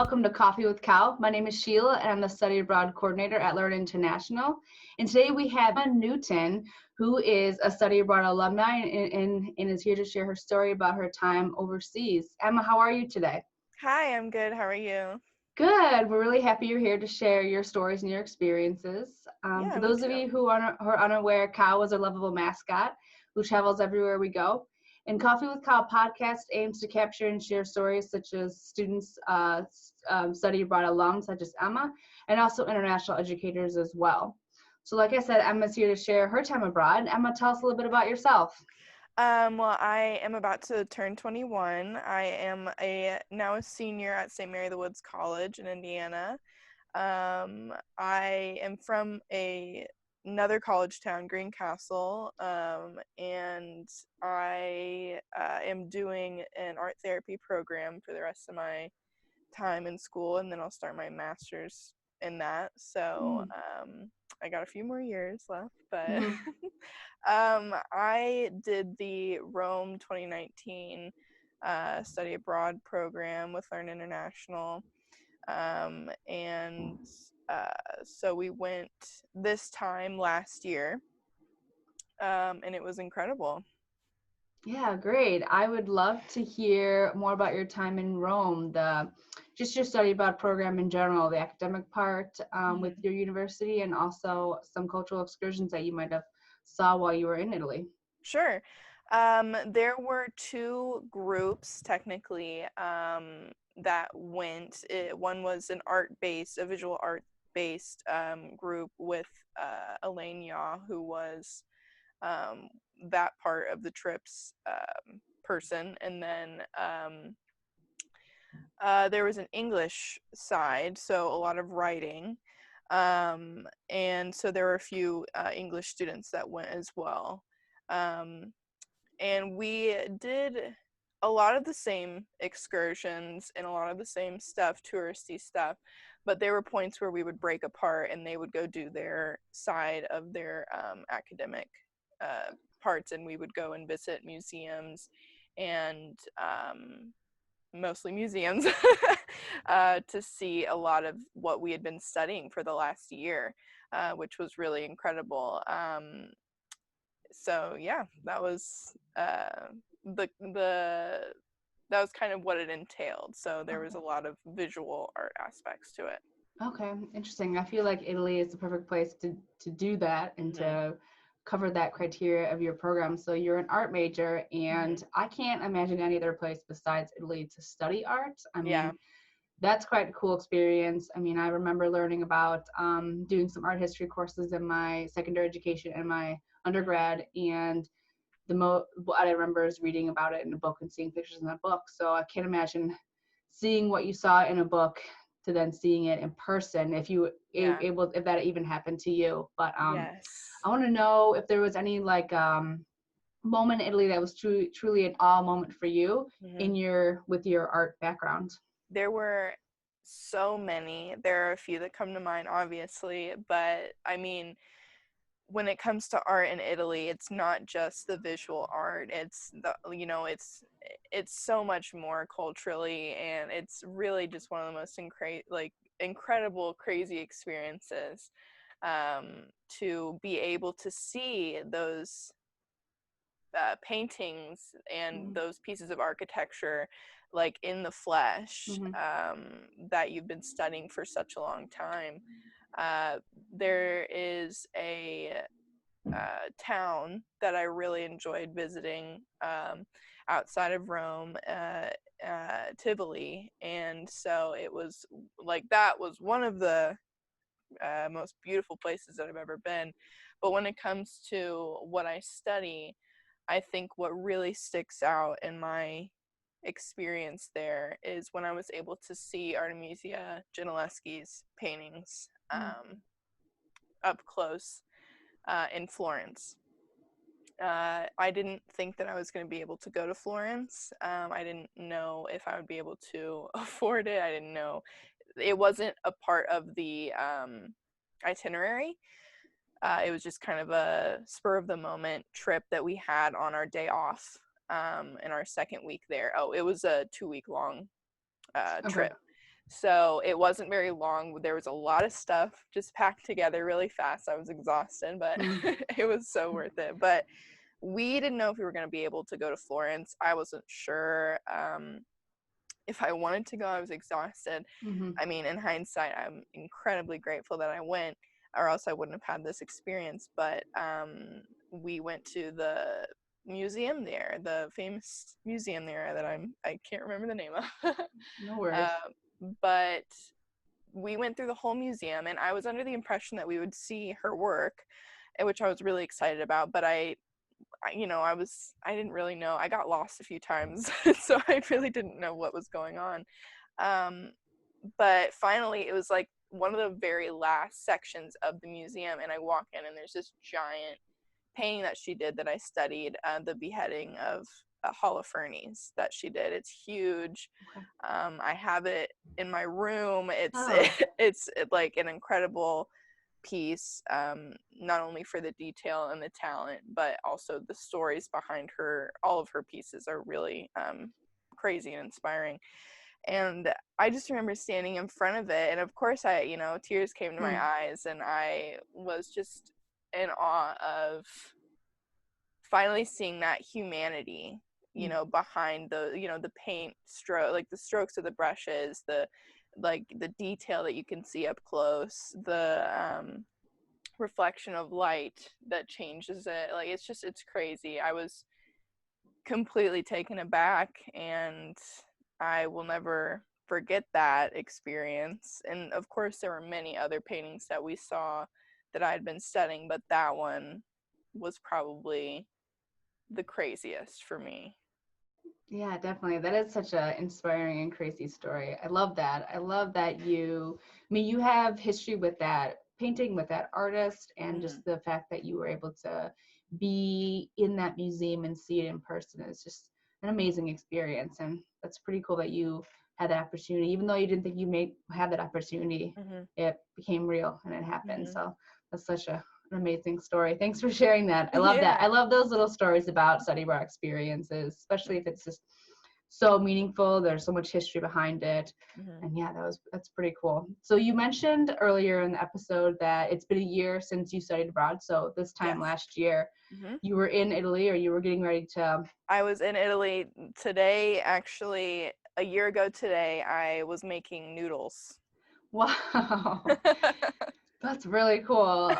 welcome to Coffee with Cal. My name is Sheila, and I'm the Study Abroad Coordinator at Learn International. And today we have Emma Newton, who is a Study Abroad alumni and is here to share her story about her time overseas. Emma, how are you today? Hi, I'm good. How are you? Good. We're really happy you're here to share your stories and your experiences. Yeah, For me those of too. you who are unaware, Cal is our lovable mascot who travels everywhere we go. And Coffee with Cal podcast aims to capture and share stories such as students, study abroad alums such as Emma, and also international educators as well. So like I said, Emma's here to share her time abroad. Emma, tell us a little bit about yourself. Well, I am about to turn 21. I am now a senior at St. Mary the Woods College in Indiana. I am from another college town, Greencastle, and I am doing an art therapy program for the rest of my time in school, and then I'll start my master's in that. So I got a few more years left, but Mm-hmm. I did the Rome 2019 study abroad program with Learn International, and so we went this time last year, and it was incredible. Yeah, great. I would love to hear more about your time in Rome, just your study abroad program in general, the academic part with Mhm. your university, and also some cultural excursions that you might have saw while you were in Italy. Sure. There were two groups technically that went. One was a visual art-based group with Elaine Yaw, who was um, that part of the trip's person, and then there was an English side, so a lot of writing. And so there were a few English students that went as well. Um, and we did a lot of the same excursions and a lot of the same stuff, touristy stuff, but there were points where we would break apart and they would go do their side of their academic uh, parts, and we would go and visit museums and mostly museums to see a lot of what we had been studying for the last year, which was really incredible. So yeah, that was the that was kind of what it entailed. So there was a Okay. lot of visual art aspects to it. Okay, interesting. I feel like Italy is the perfect place to do that and Hmm. to cover that criteria of your program. So you're an art major, Hmm. and I can't imagine any other place besides Italy to study art. I Yeah. mean, that's quite a cool experience. I mean, I remember learning about doing some art history courses in my secondary education and my undergrad, and what I remember is reading about it in a book and seeing pictures in that book. So I can't imagine seeing what you saw in a book to then seeing it in person, if you Yeah. able if that even happened to you. But Yes. I want to know if there was any moment in Italy that was truly an awe moment for you Hmm. in your with your art background. There were so many. There are a few that come to mind, obviously, but I mean, when it comes to art in Italy, it's not just the visual art. It's it's so much more culturally, and it's really just one of the most incredible, crazy experiences to be able to see those paintings and Mm-hmm. those pieces of architecture like in the flesh, Mm-hmm. that you've been studying for such a long time. Uh, there is a town that I really enjoyed visiting outside of Rome, Tivoli, and so it was like that was one of the most beautiful places that I've ever been. But when it comes to what I study, I think what really sticks out in my experience there is when I was able to see Artemisia Gentileschi's paintings up close in Florence. I didn't think that I was going to be able to go to Florence. I didn't know if I would be able to afford it. I didn't know. It wasn't a part of the itinerary. It was just kind of a spur of the moment trip that we had on our day off in our second week there. Oh, it was a 2-week long Okay. trip. So it wasn't very long. There was a lot of stuff just packed together really fast. I was exhausted, but Mm. it was so worth it. But we didn't know if we were going to be able to go to Florence. I wasn't sure if I wanted to go. I was exhausted. Mm-hmm. I mean, in hindsight, I'm incredibly grateful that I went, or else I wouldn't have had this experience. But we went to the museum there, the famous museum there that I can't remember the name of. No worries. uh, but we went through the whole museum, and I was under the impression that we would see her work, which I was really excited about. But I didn't really know. I got lost a few times, so I really didn't know what was going on. Um, but finally, it was like one of the very last sections of the museum, and I walk in, and there's this giant painting that she did that I studied, the beheading of Holofernes that she did. It's huge. Okay. I have it in my room. It's Oh. it's like an incredible piece, not only for the detail and the talent, but also the stories behind her. All of her pieces are really crazy and inspiring. And I just remember standing in front of it, and of course tears came to my Hmm. eyes, and I was just in awe of finally seeing that humanity, Hmm. behind the paint stroke, like the strokes of the brushes, the detail that you can see up close, the reflection of light that changes it. Like, it's crazy. I was completely taken aback, and I will never forget that experience. And of course, there were many other paintings that we saw that I had been studying, but that one was probably the craziest for me. Yeah, definitely. That is such a inspiring and crazy story. I love that. I love that you have history with that painting, with that artist, and Mm-hmm. just the fact that you were able to be in that museum and see it in person is just an amazing experience. And that's pretty cool that you had that opportunity. Even though you didn't think you may have that opportunity, Mm-hmm. it became real and it happened. Mm-hmm. So that's such an amazing story. Thanks for sharing that. I love that. Yeah. I love those little stories about study abroad experiences, especially if it's just so meaningful. There's so much history behind it. Mm-hmm. And yeah, that's pretty cool. So you mentioned earlier in the episode that it's been a year since you studied abroad. So this time Yes. last year, Mm-hmm. you were in Italy or you were getting ready to. I was in Italy today, actually. A year ago today, I was making noodles. Wow. That's really cool.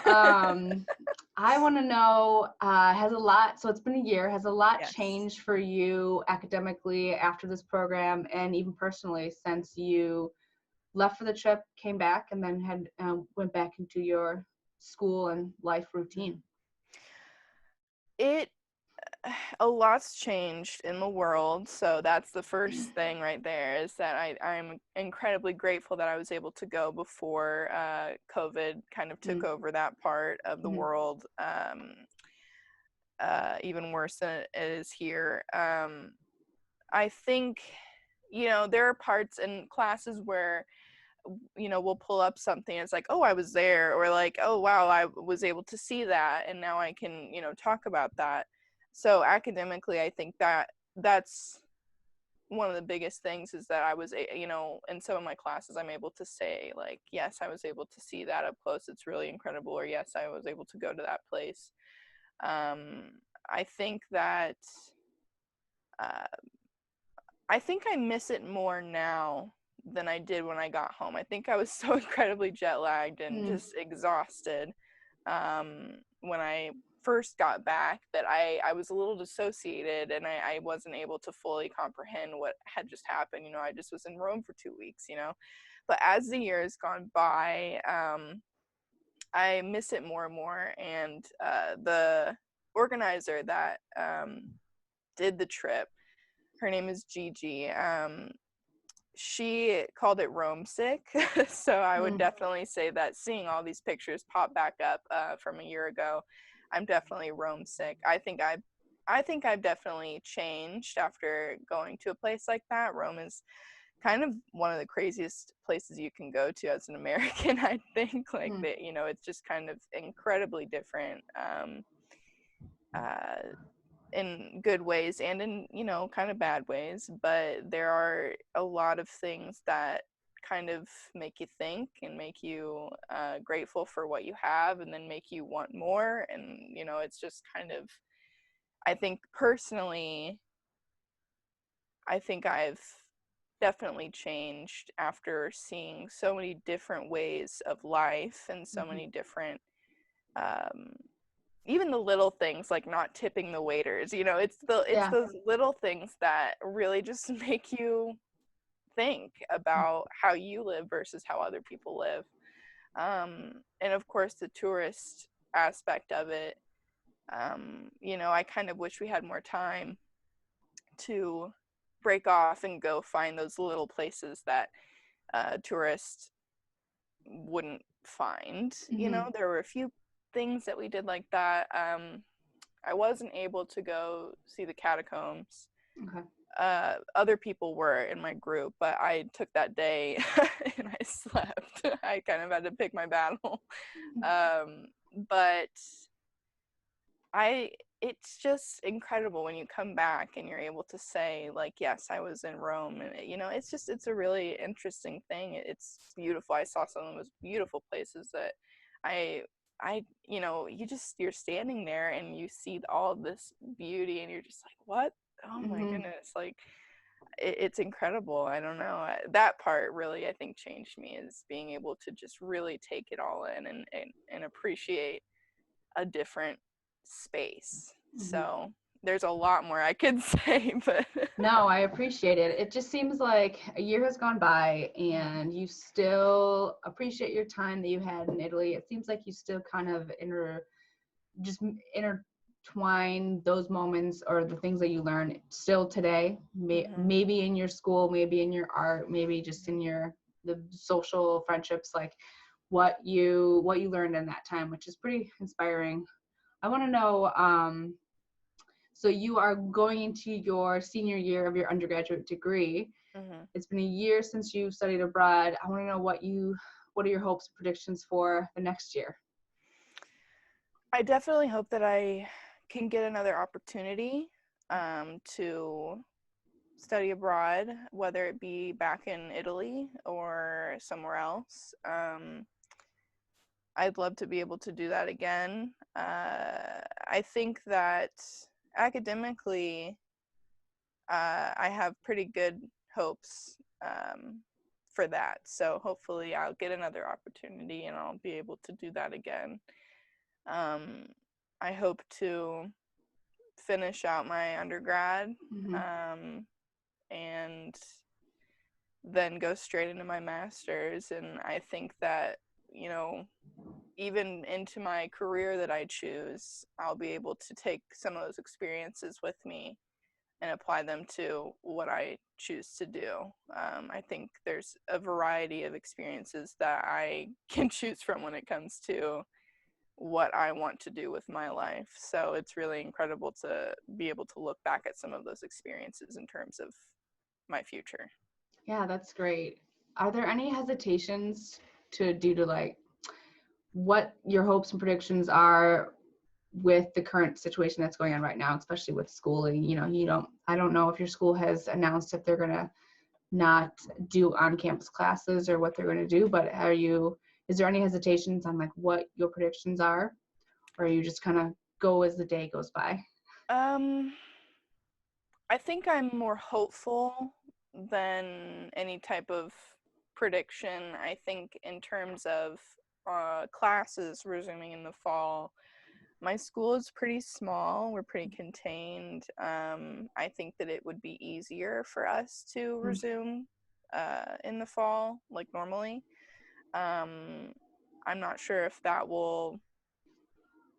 I want to know, has a lot, so it's been a year, has a lot Yes. changed for you academically after this program and even personally since you left for the trip, came back, and then had went back into your school and life Mhm. routine? It A lot's changed in the world, so that's the first thing right there, is that I'm incredibly grateful that I was able to go before COVID kind of took Mm-hmm. over that part of the world, even worse than it is here. I think, there are parts in classes where, we'll pull up something. It's like, oh, I was there, or like, oh, wow, I was able to see that, and now I can, talk about that. So academically, I think that's one of the biggest things, is that I was, in some of my classes, I'm able to say, like, yes, I was able to see that up close. It's really incredible. Or yes, I was able to go to that place. Um, I think that uh, I think I miss it more now than I did when I got home. I think I was so incredibly jet lagged and Mm. just exhausted when I first got back, that I was a little dissociated, and I wasn't able to fully comprehend what had just happened. I just was in Rome for 2 weeks. But as the years gone by, I miss it more and more. And the organizer that did the trip, her name is Gigi. She called it Rome sick. So I would Mm. definitely say that seeing all these pictures pop back up from a year ago, I'm definitely Rome sick. I think I've definitely changed after going to a place like that. Rome is kind of one of the craziest places you can go to as an American. I think, like, Mm. that, it's just kind of incredibly different. Uh, in good ways and in, kind of bad ways, but there are a lot of things that kind of make you think and make you grateful for what you have, and then make you want more. And it's just kind of, I think personally, I think I've definitely changed after seeing so many different ways of life and so many different, um, even the little things like not tipping the waiters. It's Yeah. those little things that really just make you think about how you live versus how other people live. And of course, the tourist aspect of it. I kind of wish we had more time to break off and go find those little places that tourists wouldn't find. Mm-hmm. There were a few things that we did like that. I wasn't able to go see the catacombs. Okay. Other people were in my group, but I took that day and I slept. I kind of had to pick my battle. But it's just incredible when you come back and you're able to say, like, yes, I was in Rome. And it's a really interesting thing. It's beautiful. I saw some of those beautiful places that you're standing there and you see all this beauty and you're just like, what? Oh my Mm-hmm. goodness. Like, it's incredible. I don't know. That part really, I think, changed me, is being able to just really take it all in and appreciate a different space. Mm-hmm. So there's a lot more I could say, but No, I appreciate it. It just seems like a year has gone by and you still appreciate your time that you had in Italy. It seems like you still kind of intertwine those moments or the things that you learn still today, mm-hmm. maybe in your school, maybe in your art, maybe just in the social friendships, like what you learned in that time, which is pretty inspiring. I want to know, so you are going into your senior year of your undergraduate degree. Mm-hmm. It's been a year since you studied abroad. I want to know what are your hopes and predictions for the next year? I definitely hope that I can get another opportunity to study abroad, whether it be back in Italy or somewhere else. I'd love to be able to do that again. I think that academically, I have pretty good hopes for that. So hopefully, I'll get another opportunity and I'll be able to do that again. Um, I hope to finish out my undergrad Mm-hmm. and then go straight into my master's. And I think that, you know, even into my career that I choose, I'll be able to take some of those experiences with me and apply them to what I choose to do. I think there's a variety of experiences that I can choose from when it comes to what I want to do with my life. So it's really incredible to be able to look back at some of those experiences in terms of my future. Yeah, that's great. Are there any hesitations due to like what your hopes and predictions are with the current situation that's going on right now, especially with schooling? I don't know if your school has announced if they're going to not do on-campus classes or what they're going to do, but is there any hesitations on like what your predictions are, or you just kind of go as the day goes by? Um, I think I'm more hopeful than any type of prediction. I think in terms of classes resuming in the fall, my school is pretty small. We're pretty contained. I think that it would be easier for us to resume in the fall, like normally. Um, I'm not sure if that will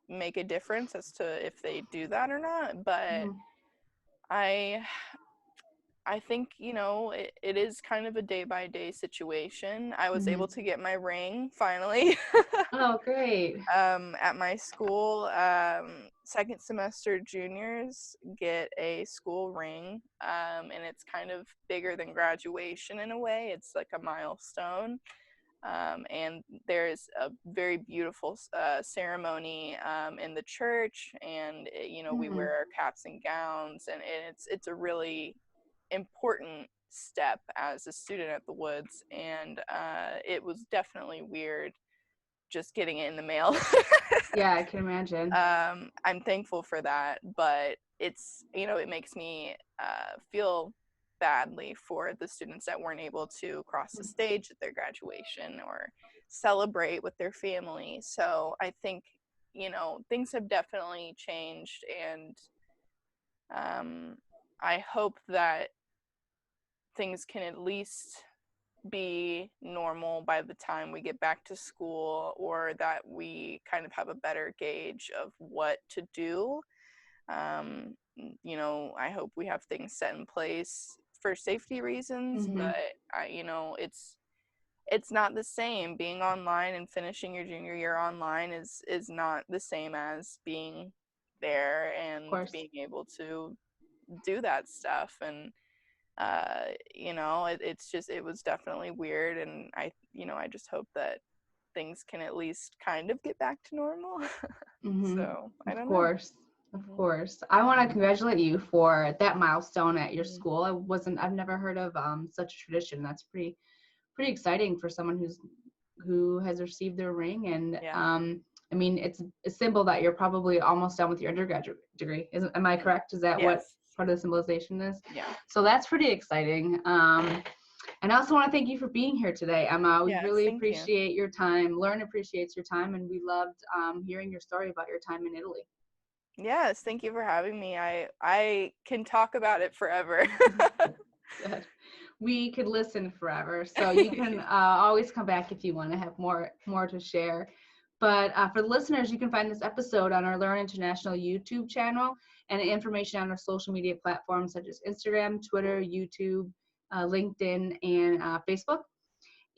make a difference as to if they do that or not, but Mm-hmm. I I think, it is kind of a day by day situation. I was Mm-hmm. able to get my ring finally Oh, great. at my school. Second semester juniors get a school ring, and it's kind of bigger than graduation in a way. It's like a milestone. And there's a very beautiful ceremony in the church, and we Mm-hmm. wear our caps and gowns, and it's a really important step as a student at the Woods, and it was definitely weird just getting it in the mail. Yeah, I can imagine. I'm thankful for that, but it's, it makes me feel badly for the students that weren't able to cross the stage at their graduation or celebrate with their family. So I think, things have definitely changed, and I hope that things can at least be normal by the time we get back to school, or that we kind of have a better gauge of what to do. I hope we have things set in place for safety reasons, Mm-hmm. but it's not the same. Being online and finishing your junior year online is not the same as being there Of and course. being able to do that stuff. And it was definitely weird, and I just hope that things can at least kind of get back to normal. Mm-hmm. So I Of don't know. course. Of course. I want to congratulate you for that milestone at your Mhm. school. I've never heard of such a tradition. That's pretty exciting for someone who has received their ring. And Yeah. I mean, it's a symbol that you're probably almost done with your undergraduate degree. Am I Mhm. correct? Is that what Yes. part of the symbolization is? Yeah. So that's pretty exciting. And I also want to thank you for being here today, Emma. We Yes. really Thank you. appreciate your time. Lauren appreciates your time, and we loved hearing your story about your time in Italy. Yes. Thank you for having me. I can talk about it forever. Good. We could listen forever, so you can always come back if you want to have more to share. But for the listeners, you can find this episode on our Learn International YouTube channel, and information on our social media platforms such as Instagram, Twitter, YouTube, LinkedIn, and Facebook.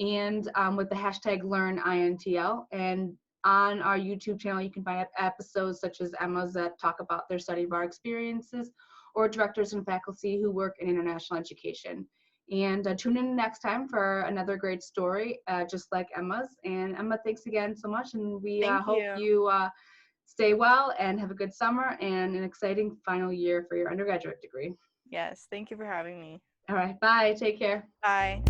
And with the hashtag LearnINTL. And on our YouTube channel, you can find episodes such as Emma's that talk about their study bar experiences, or directors and faculty who work in international education. And tune in next time for another great story, just like Emma's. And Emma, thanks again so much. And we Thank hope you. you stay well and have a good summer and an exciting final year for your undergraduate degree. Yes. Thank you for having me. All right, bye. Take care. Bye.